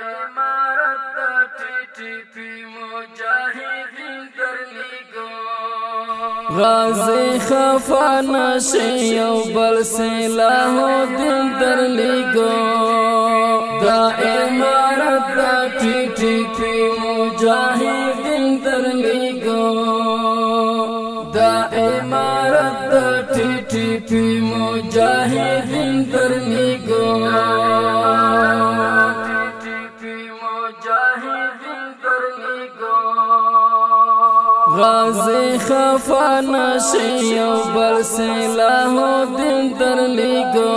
امارت دا ټي پی مجاهدین درلیګو غازی خفا نشي یو بل سلاح دین درلیګو دا امارت دا ټي پی مجاهدین درلیګو دا امارت دا ټي پی مجاهدین درلیګو غازی خفا نشي یو بل سلاح دین درلیګو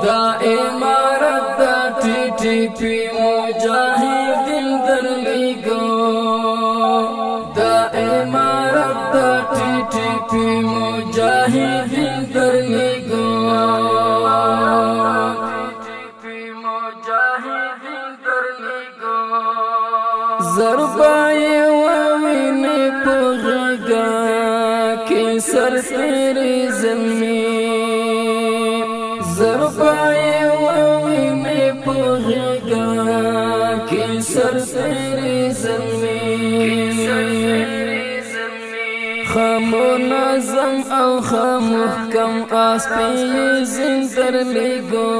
دا امارت دا ټي پی مجاهدین درلیګو دا امارت دا ټي پی مجاهدین درلیګو ضربای ووینه پغگا کی سر تیری زمین ضربای ووینه پغگا کی سر تیری زمین خامو نظم او خامحکم آسپی زندر لگو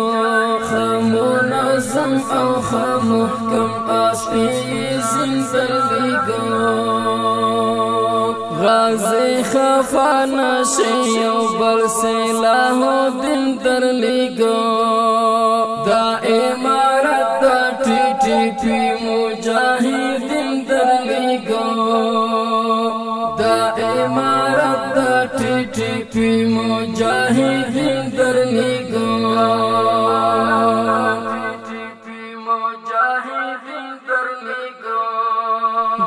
خامو نظم او خامحکم آسپی زندر لگو غازی خفا نشي یو بل سلاح دین در لگو دا امارت دا ټي پی مجاهدین در لگو دا امارت دا ټي پی مجاهدین درلیګو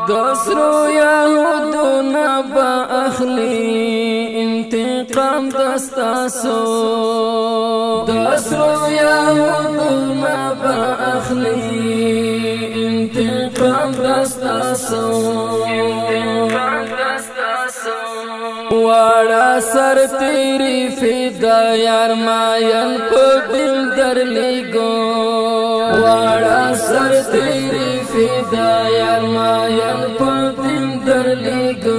دسرو یهودونه با اخلی انتقام دستاسو دسرو یهودونه با اخلی انتقام دستاسو واڑا سر تیری فدا یار ماین پا دل در لیگو واڑا سر تیری فدا یار ماین پا دل در لیگو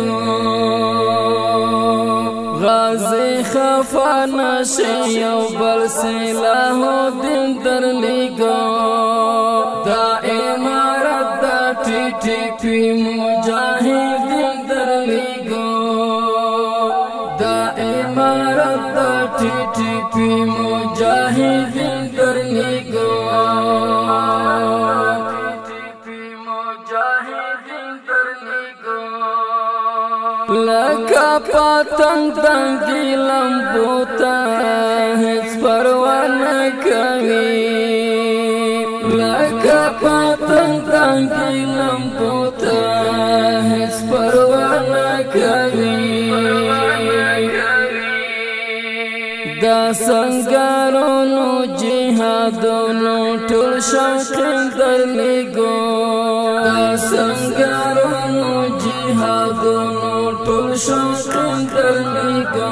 غازی خفا نشي یو بل سلاح دین در لیگو دا امارت دا ټي پی مجاهدین در لیگو دا امارت دا ټي پی مجاهدین درلیګو لکه پتنګ دنګي لمبو ته هیڅ پروا نه کوي لکه پتنګ دنګي لمبو ته هیڅ پروا نه کوي دا سنگارونو جهادونو ټول شوق درلیګو دا سنگارونو جهادونو ټول شوق درلیګو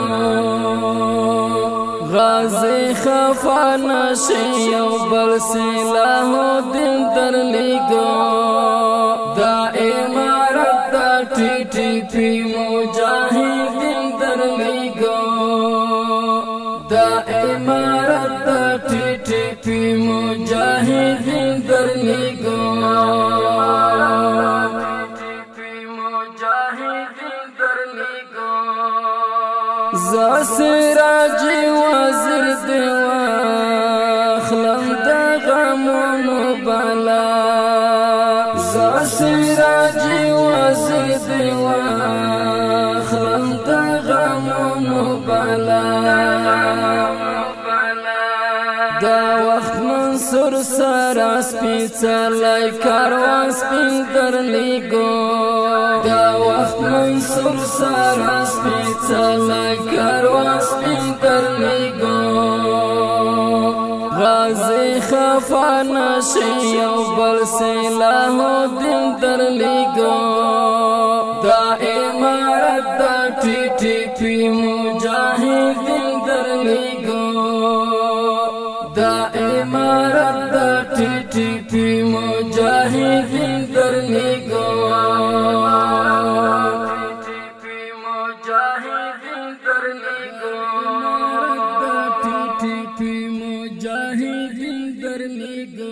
غازی خفا نشي یو بل سلاح دین درلیګو دا امارت دا ټي پی مجاهدین درلیګو دا امارت دا ټي پی مجاهدین درلیګو زاسراجی وزیر دیوا خلم دا غمونو بالا زاسراجی وزیر دیوا خلم دا غمونو بالا دا وخت منصور سره سپیڅلی کاروان سپین درلیګو دا وخت منصور سره سپیڅلی کاروان سپین درلیګو غازی خفا نشي یو بل سلاح دین درلیګو دا امارت دا ټي پی مجاهدین درلیګو دا امارت دا ټي پی मुजाहिदीन दरनिगो टीपी मुजाहिदीन दरनिगो टीपी मुजाहिदीन दरनिगो